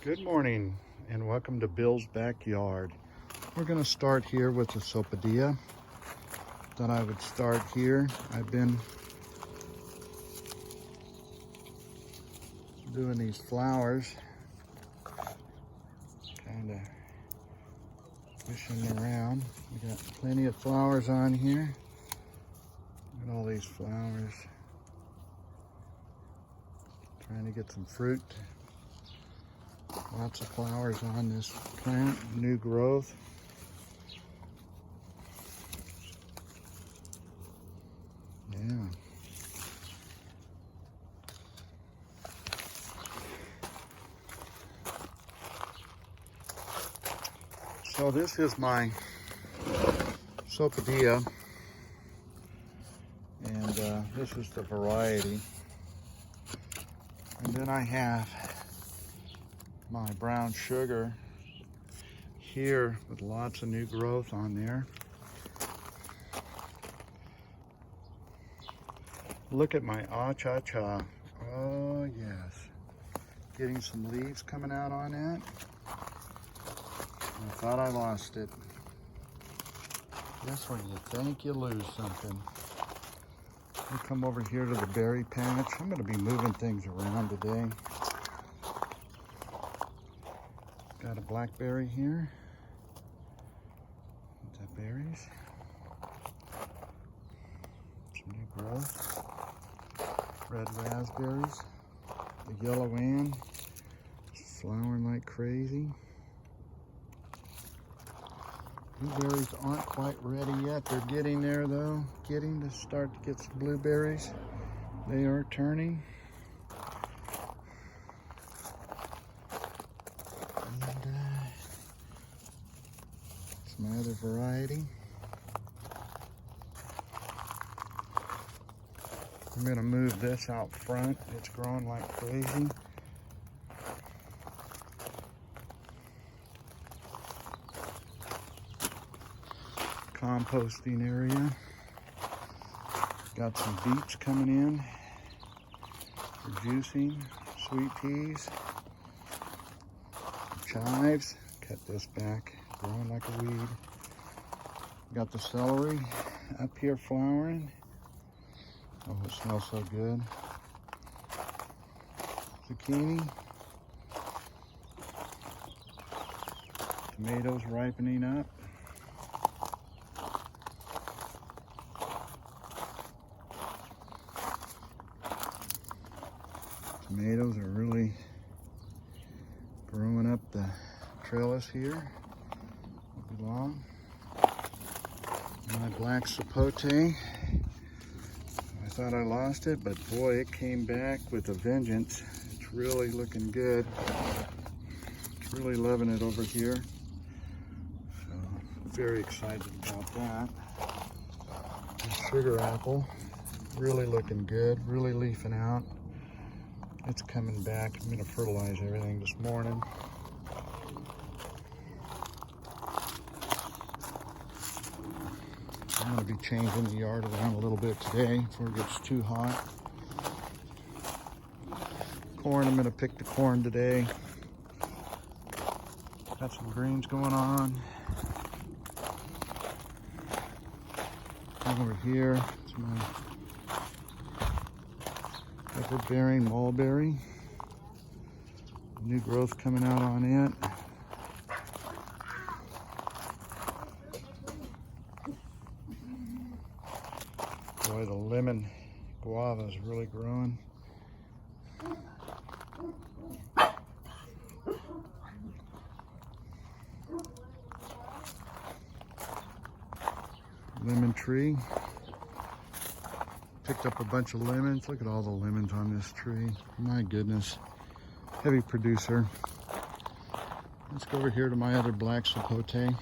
Good morning and welcome to Bill's Backyard. We're going to start here with the Sopadilla. Thought I would start here. I've been doing these flowers, kind of pushing them around. We got plenty of flowers on here. Look at all these flowers. Trying to get some fruit. Lots of flowers on this plant, new growth. Yeah. So this is my Sopadilla, and this is the variety. And then I have my brown sugar here with lots of new growth on there. Look at my Acha-Cha. Oh yes, getting some leaves coming out on that. I thought I lost it. Guess when you think you lose something. We come over here to the berry patch. I'm going to be moving things around today. Got a blackberry here. The berries. Some new growth. Red raspberries. The yellow Ann. Flowering like crazy. Blueberries aren't quite ready yet. They're getting there though. Getting to start to get some blueberries. They are turning. And it's my other variety. I'm gonna move this out front. It's growing like crazy. Composting area. Got some beets coming in for juicing, sweet peas, chives. Cut this back, growing like a weed. Got the celery up here flowering. Oh, it smells so good. Zucchini. Tomatoes ripening up. Tomatoes are really growing up the trellis here. Won't be long. My black sapote. I thought I lost it, but boy, it came back with a vengeance. It's really looking good. It's really loving it over here. So, very excited about that. The sugar apple, really looking good, really leafing out. It's coming back. I'm going to fertilize everything this morning. I'm going to be changing the yard around a little bit today before it gets too hot. Corn, I'm going to pick the corn today. Got some greens going on. Over here, it's my pepper-bearing mulberry. New growth coming out on it. Boy, the lemon guava is really growing. Lemon tree. Picked up a bunch of lemons. Look at all the lemons on this tree. My goodness. Heavy producer. Let's go over here to my other black sapote.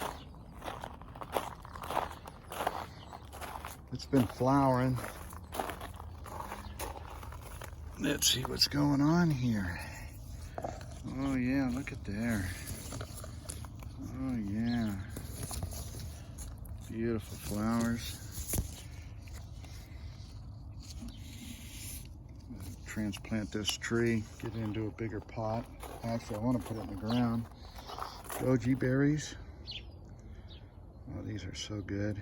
It's been flowering. Let's see what's going on here. Oh yeah, look at there. Oh yeah. Beautiful flowers. Transplant this tree, get it into a bigger pot. Actually, I want to put it in the ground. Goji berries. Oh, these are so good.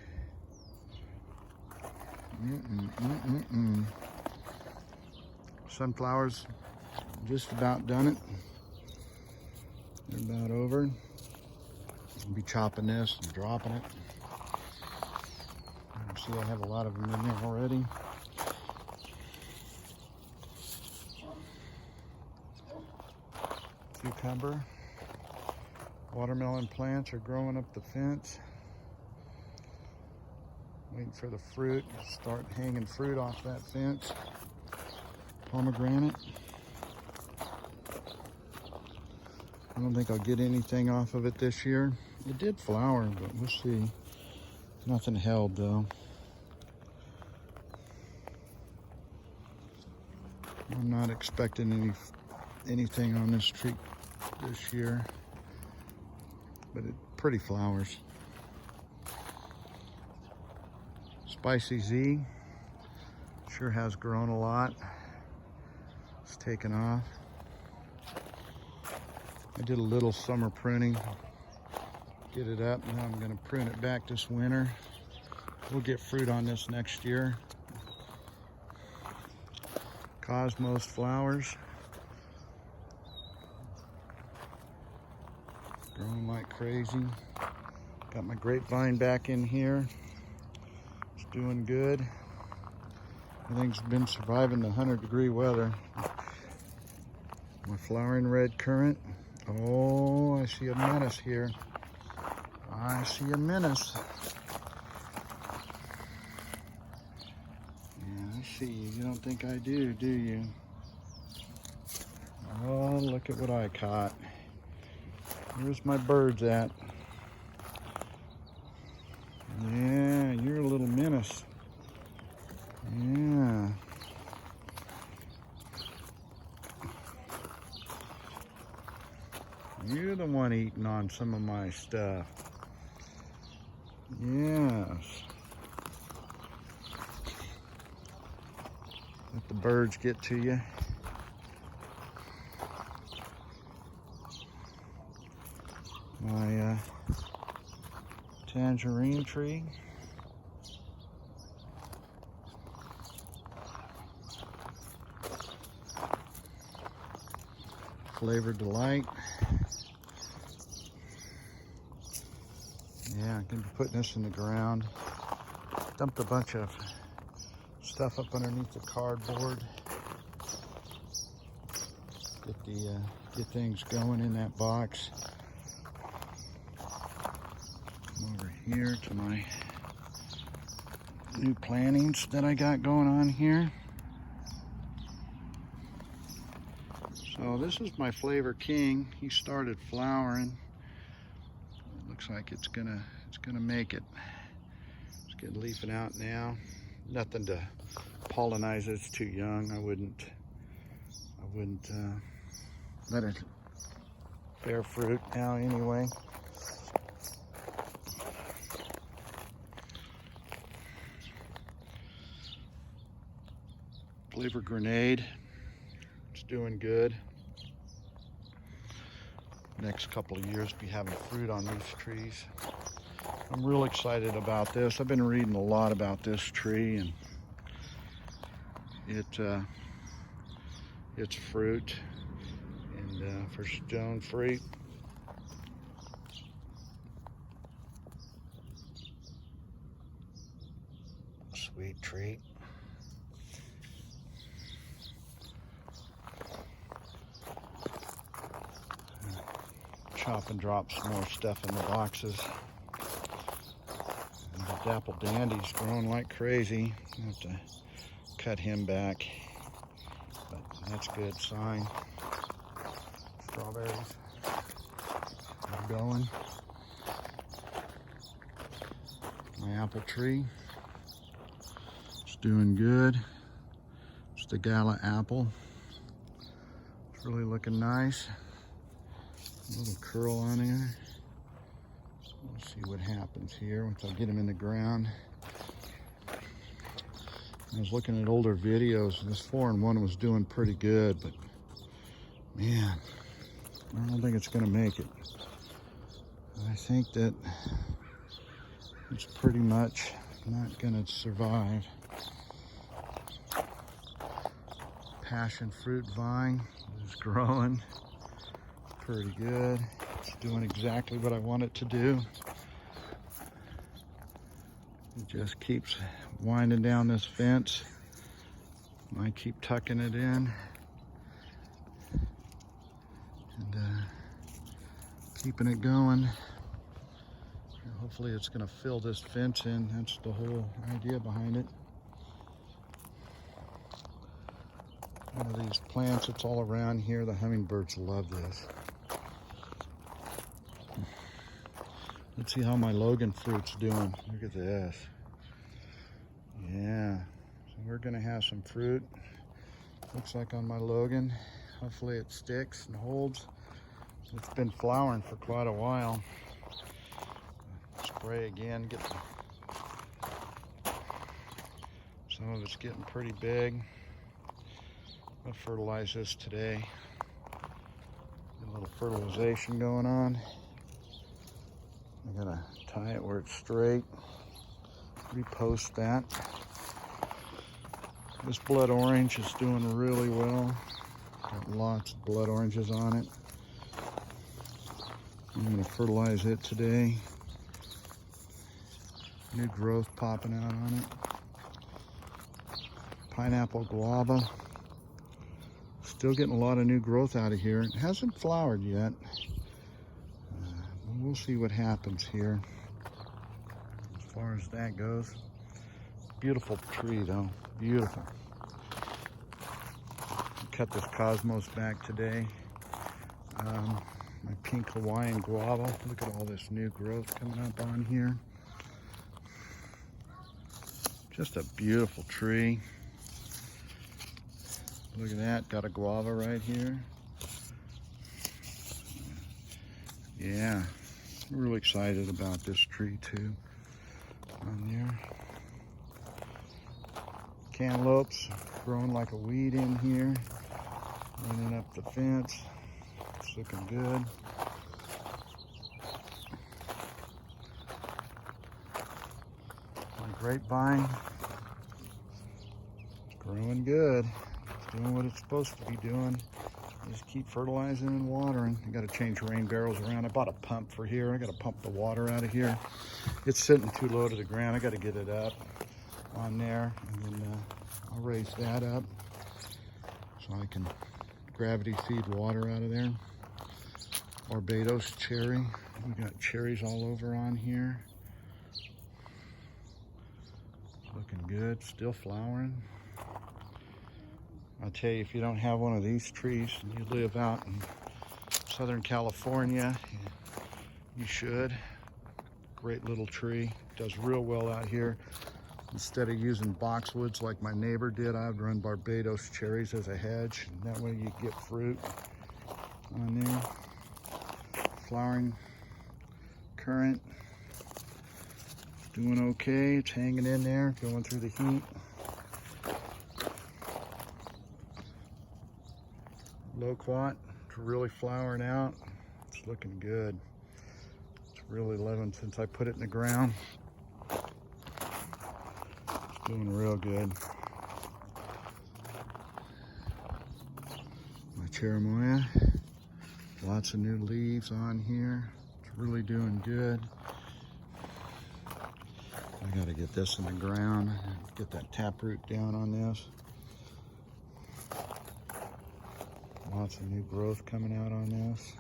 Sunflowers, just about done it. They're about over. I'll be chopping this and dropping it. See, I have a lot of them in there already. Cucumber. Watermelon plants are growing up the fence. Waiting for the fruit. Start hanging fruit off that fence. Pomegranate. I don't think I'll get anything off of it this year. It did flower, but we'll see. Nothing held though. I'm not expecting anything on this tree this year, but it pretty flowers. Spicy Z sure has grown a lot. It's taken off. I did a little summer pruning, get it up. Now I'm going to prune it back this winter. We'll get fruit on this next year. Cosmos flowers. Growing like crazy. Got my grapevine back in here. It's doing good. Everything's been surviving the 100-degree weather. My flowering red currant. Oh, I see a menace here. I see a menace. Yeah, I see you. You don't think I do you? Oh, look at what I caught. Where's my birds at? Yeah, you're a little menace. Yeah. You're the one eating on some of my stuff. Yes. Let the birds get to you. My tangerine tree. Flavor Delight. Yeah, I'm going to be putting this in the ground. Dumped a bunch of stuff up underneath the cardboard. Get things going in that box. Come over here to my new plantings that I got going on here. So this is my Flavor King. He started flowering. Looks like it's gonna make it. It's getting leafing out now. Nothing to pollinize it. It's too young. I wouldn't let it bear fruit now anyway. Flavor Grenade. It's doing good. Next couple of years be having fruit on these trees. I'm real excited about this. I've been reading a lot about this tree, and it's fruit, and for stone fruit. Sweet treat. Chop and drop some more stuff in the boxes. And the Dapple Dandy's growing like crazy. I have to cut him back, but that's a good sign. Strawberries are going. My apple tree, it's doing good. It's the Gala apple. It's really looking nice. A little curl on there. Let's see what happens here once I get them in the ground. I was looking at older videos. This 4-in-1 was doing pretty good, but man, I don't think it's going to make it. I think that it's pretty much not going to survive. Passion fruit vine is growing pretty good. It's doing exactly what I want it to do. It just keeps winding down this fence. I keep tucking it in and keeping it going. Hopefully it's going to fill this fence in. That's the whole idea behind it. One of these plants that's all around here, the hummingbirds love this. Let's see how my Logan fruit's doing. Look at this. Yeah, so we're gonna have some fruit. Looks like on my Logan. Hopefully it sticks and holds. It's been flowering for quite a while. Spray again, get some of it's getting pretty big. I'll fertilize this today. Get a little fertilization going on. I gotta tie it where it's straight. Repost that. This blood orange is doing really well. Got lots of blood oranges on it. I'm gonna fertilize it today. New growth popping out on it. Pineapple guava. Still getting a lot of new growth out of here. It hasn't flowered yet. We'll see what happens here as far as that goes. Beautiful tree though, beautiful. Cut this cosmos back today. My pink Hawaiian guava. Look at all this new growth coming up on here. Just a beautiful tree. Look at that, got a guava right here. Yeah, I'm really excited about this tree too. On there. Cantaloupes growing like a weed in here. Running up the fence. It's looking good. My grapevine. It's growing good. It's doing what it's supposed to be doing. Just keep fertilizing and watering. I got to change rain barrels around. I bought a pump for here. I got to pump the water out of here. It's sitting too low to the ground. I got to get it up on there, and then I'll raise that up so I can gravity feed water out of there. Barbados cherry. We got cherries all over on here. Looking good. Still flowering. I'll tell you, if you don't have one of these trees and you live out in Southern California, you should. Great little tree. Does real well out here. Instead of using boxwoods like my neighbor did, I'd run Barbados cherries as a hedge. And that way you get fruit on there. Flowering currant. It's doing okay. It's hanging in there, going through the heat. Loquat, it's really flowering out. It's looking good. It's really living since I put it in the ground. It's doing real good. My cherimoya, lots of new leaves on here. It's really doing good. I gotta get this in the ground, get that taproot down on this. Lots of new growth coming out on this.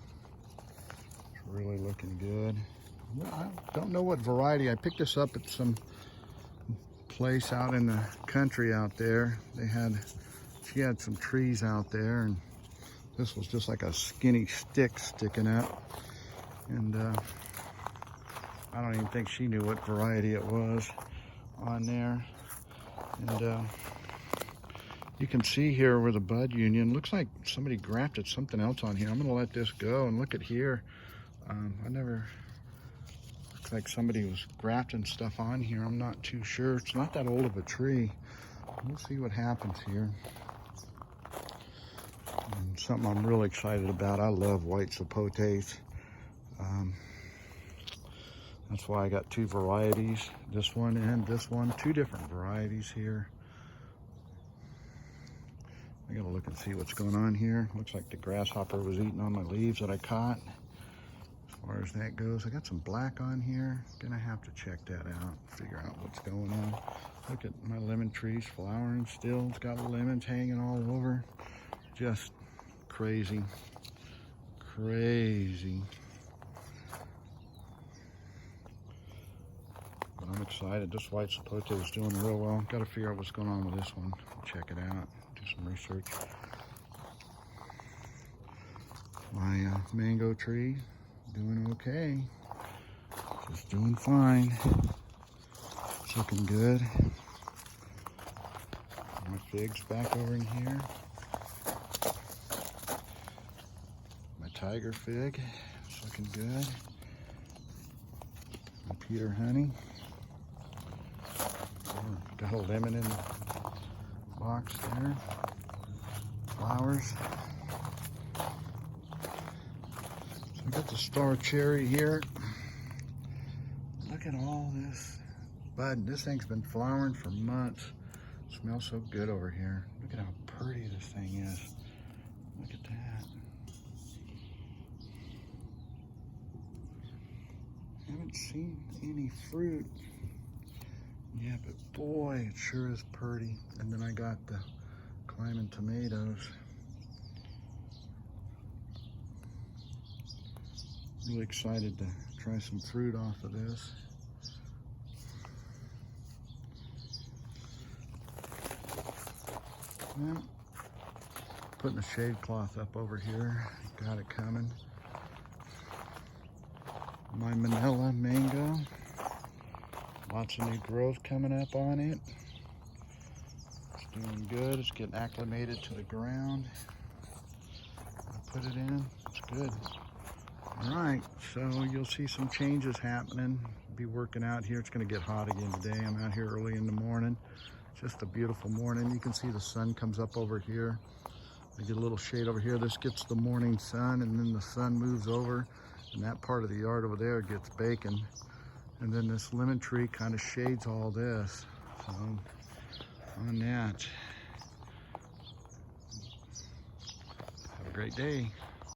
It's really looking good. I don't know what variety. I picked this up at some place out in the country out there. She had some trees out there, and this was just like a skinny stick sticking up. And I don't even think she knew what variety it was on there. And you can see here where the bud union looks like somebody grafted something else on here. I'm gonna let this go and look at here. Looks like somebody was grafting stuff on here. I'm not too sure. It's not that old of a tree. We'll see what happens here. And something I'm really excited about. I love white sapotes. That's why I got two varieties, this one and this one, two different varieties here. I gotta look and see what's going on here. Looks like the grasshopper was eating on my leaves that I caught. As far as that goes, I got some black on here. Gonna have to check that out, figure out what's going on. Look at my lemon trees flowering still. It's got lemons hanging all over. Just crazy, crazy. But I'm excited. This white sapote is doing real well. Got to figure out what's going on with this one. Check it out. Do some research. My mango tree doing okay. Just doing fine. It's looking good. My figs back over in here. My tiger fig. It's looking good. My Peter honey. Got a lemon in the box there. Flowers. So I got the star cherry here. Look at all this bud. This thing's been flowering for months. Smells so good over here. Look at how pretty this thing is. Look at that. Haven't seen any fruit. Yeah, but boy, it sure is pretty. And then I got the climbing tomatoes. Really excited to try some fruit off of this. Well, putting a shade cloth up over here. Got it coming. My Manila mango. Lots of new growth coming up on it. It's doing good. It's getting acclimated to the ground. I put it in. It's good. All right, so you'll see some changes happening. Be working out here. It's going to get hot again today. I'm out here early in the morning. Just a beautiful morning. You can see the sun comes up over here. I get a little shade over here. This gets the morning sun, and then the sun moves over, and that part of the yard over there gets baking. And then this lemon tree kind of shades all this. So on that, have a great day.